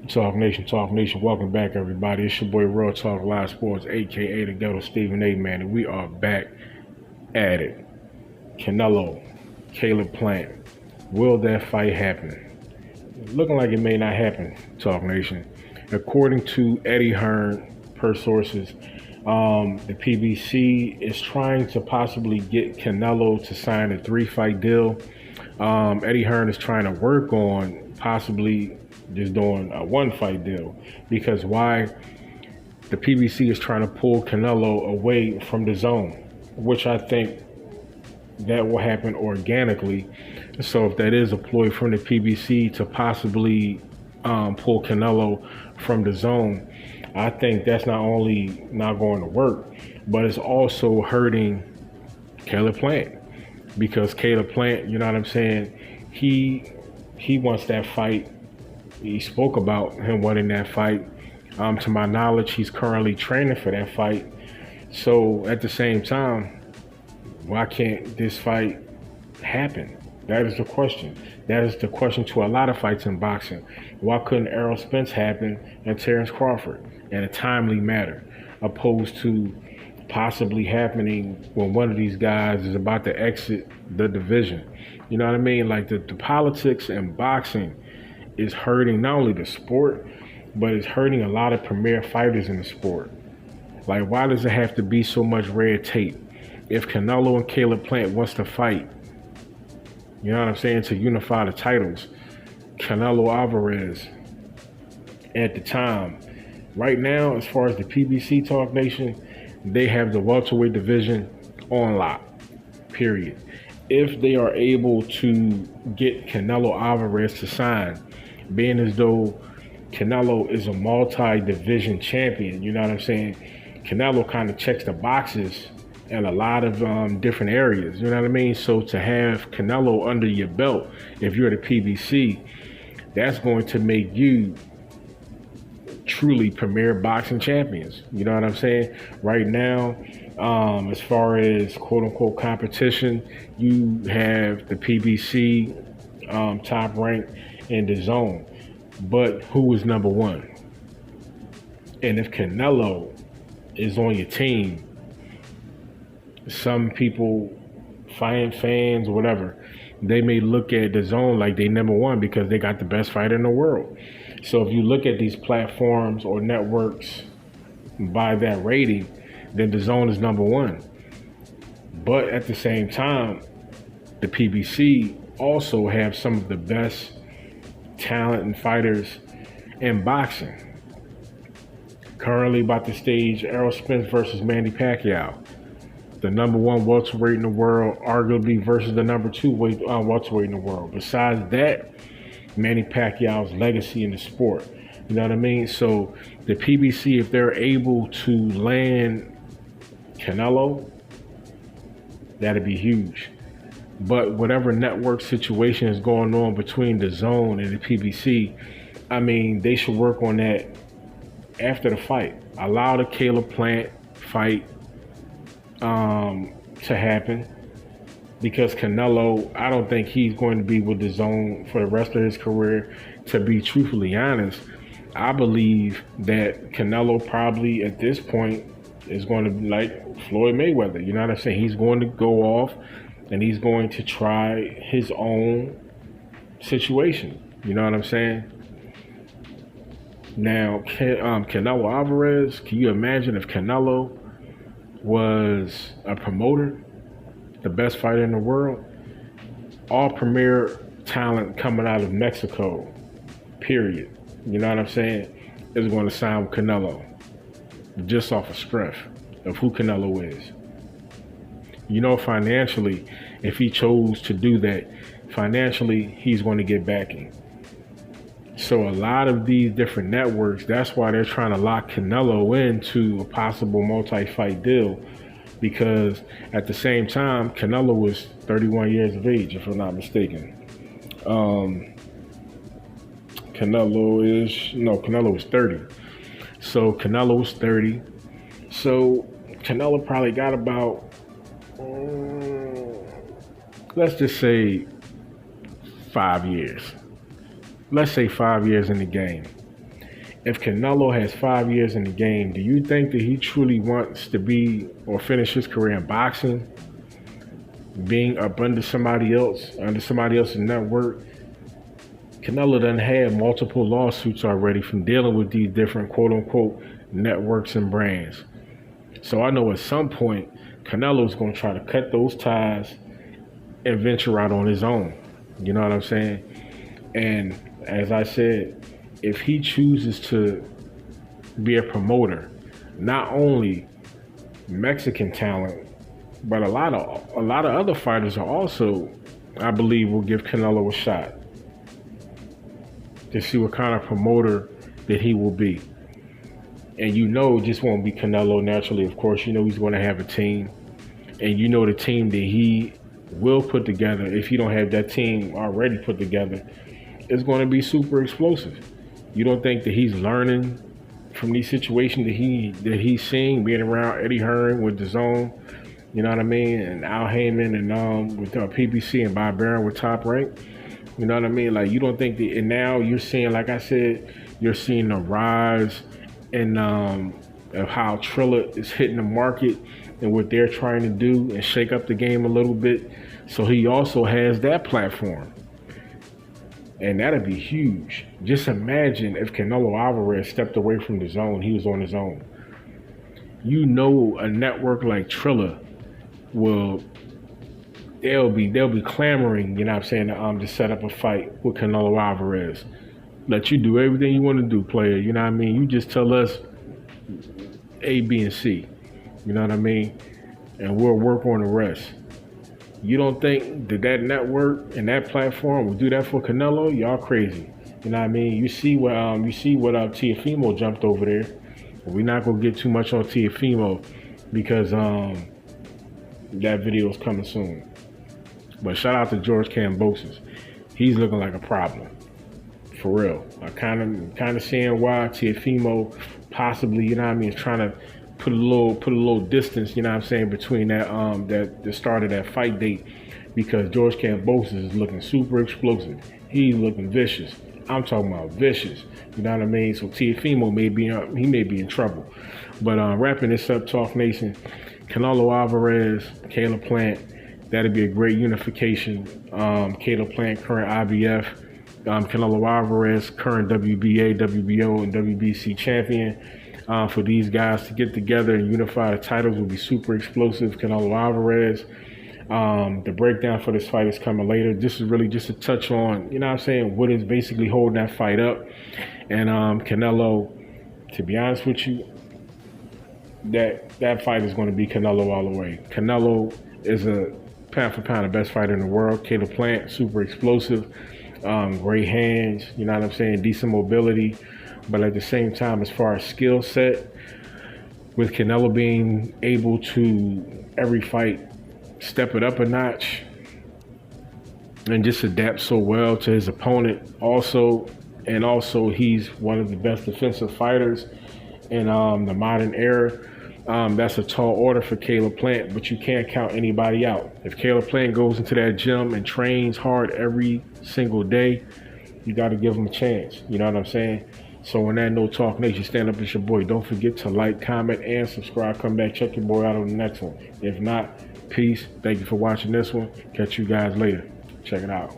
Talk Nation, welcome back everybody. It's your boy Real Talk Live Sports, aka the Ghetto Stephen A. Man, and we are back at it. Canelo, Caleb Plant. Will that fight happen? Looking like it may not happen, Talk Nation. According to Eddie Hearn, per sources, the PBC is trying to possibly get Canelo to sign a 3-fight deal. Eddie Hearn is trying to work on possibly just doing a 1-fight deal, because why? The PBC is trying to pull Canelo away from the zone, which I think that will happen organically. So if that is a ploy from the PBC to possibly pull Canelo from the zone, I think that's not only not going to work, but it's also hurting Caleb Plant, because Caleb Plant, you know what I'm saying, he wants that fight. He spoke about him winning that fight. To my knowledge, he's currently training for that fight. So at the same time, why can't this fight happen? That is the question. That is the question to a lot of fights in boxing. Why couldn't Errol Spence happen and Terrence Crawford in a timely manner, opposed to possibly happening when one of these guys is about to exit the division? You know what I mean? Like the politics in boxing is hurting not only the sport, but it's hurting a lot of premier fighters in the sport. Like, why does it have to be so much red tape? If Canelo and Caleb Plant wants to fight, you know what I'm saying, to unify the titles, Canelo Alvarez at the time, right now, as far as the PBC Talk Nation, they have the welterweight division on lock, period. If they are able to get Canelo Alvarez to sign, being as though Canelo is a multi-division champion, you know what I'm saying? Canelo kind of checks the boxes in a lot of different areas, you know what I mean? So to have Canelo under your belt, if you're the PBC, that's going to make you truly premier boxing champions. You know what I'm saying? Right now, as far as quote-unquote competition, you have the PBC top rank in the zone. But who is number one? And if Canelo is on your team, some people, fans, whatever, they may look at the zone like they number one because they got the best fighter in the world. So if you look at these platforms or networks by that rating, then the zone is number one. But at the same time, the PBC also have some of the best talent and fighters in boxing. Currently about to stage Errol Spence versus Manny Pacquiao, the number one welterweight in the world, arguably versus the number two welterweight in the world. Besides that, Manny Pacquiao's legacy in the sport. You know what I mean? So the PBC, if they're able to land Canelo, that'd be huge. But whatever network situation is going on between the zone and the PBC, I mean, they should work on that after the fight. Allow the Caleb Plant fight to happen, because Canelo, I don't think he's going to be with the zone for the rest of his career. To be truthfully honest, I believe that Canelo probably at this point is going to be like Floyd Mayweather. You know what I'm saying? He's going to go off and he's going to try his own situation. You know what I'm saying? Now, Canelo Alvarez, can you imagine if Canelo was a promoter, the best fighter in the world? All premier talent coming out of Mexico, period. You know what I'm saying? Is going to sign with Canelo just off of strength of who Canelo is. You know, financially, if he chose to do that, financially, he's going to get backing. So a lot of these different networks, that's why they're trying to lock Canelo into a possible multi-fight deal, because at the same time, Canelo was 31 years of age, if I'm not mistaken. Canelo was 30. So Canelo was 30. So Canelo probably got about, let's just say 5 years. Let's say 5 years in the game. if Canelo has 5 years in the game, do you think that he truly wants to be or finish his career in boxing, being up under somebody else's network? Canelo done had multiple lawsuits already from dealing with these different quote-unquote networks and brands. So I know at some point, Canelo's going to try to cut those ties and venture out on his own. You know what I'm saying? And as I said, if he chooses to be a promoter, not only Mexican talent, but a lot of other fighters are also, I believe, will give Canelo a shot to see what kind of promoter that he will be. And you know, it just won't be Canelo naturally. Of course, you know he's going to have a team, and you know the team that he will put together, if you don't have that team already put together, is going to be super explosive. You don't think that he's learning from these situations that he's seeing, being around Eddie Hearn with DAZN, you know what I mean, and Al Heyman, and with PBC, and Bob Baron with Top Rank. You know what I mean? Like, you don't think that, and now you're seeing, like I said, you're seeing the rise in of how Triller is hitting the market and what they're trying to do and shake up the game a little bit. So he also has that platform. And that'd be huge. Just imagine if Canelo Alvarez stepped away from the zone, he was on his own. You know, a network like Triller will, they'll be clamoring, you know what I'm saying, to set up a fight with Canelo Alvarez. Let you do everything you want to do, player. You know what I mean? You just tell us A, B, and C. You know what I mean? And we'll work on the rest. You don't think that network and that platform will do that for Canelo? Y'all crazy. You know what I mean? You see what Teofimo jumped over there. We're not gonna get too much on Teofimo because that video is coming soon. But shout out to George Kambosos. He's looking like a problem. For real. I kind of seeing why Teofimo possibly, you know what I mean, is trying to put a little distance, you know what I'm saying, between that the start of that fight date, because George Kambosos is looking super explosive. He's looking vicious. I'm talking about vicious. You know what I mean? So Teofimo may be in trouble. But wrapping this up, Talk Nation, Canelo Alvarez, Caleb Plant, that'd be a great unification. Caleb Plant, current IBF. Canelo Alvarez, current WBA, WBO, and WBC champion. For these guys to get together and unify the titles will be super explosive. Canelo Alvarez, the breakdown for this fight is coming later. This is really just a touch on, you know what I'm saying, what is basically holding that fight up. And Canelo, to be honest with you, that fight is going to be Canelo all the way. Canelo is a pound for pound the best fighter in the world. Caleb Plant, super explosive, great hands, you know what I'm saying, decent mobility. But at the same time, as far as skill set, with Canelo being able to, every fight, step it up a notch and just adapt so well to his opponent also. And also, he's one of the best defensive fighters in the modern era. That's a tall order for Caleb Plant, but you can't count anybody out. If Caleb Plant goes into that gym and trains hard every single day, you got to give him a chance. You know what I'm saying? So on that note, Talk Nation, stand up, it's your boy. Don't forget to like, comment, and subscribe. Come back, check your boy out on the next one. If not, peace. Thank you for watching this one. Catch you guys later. Check it out.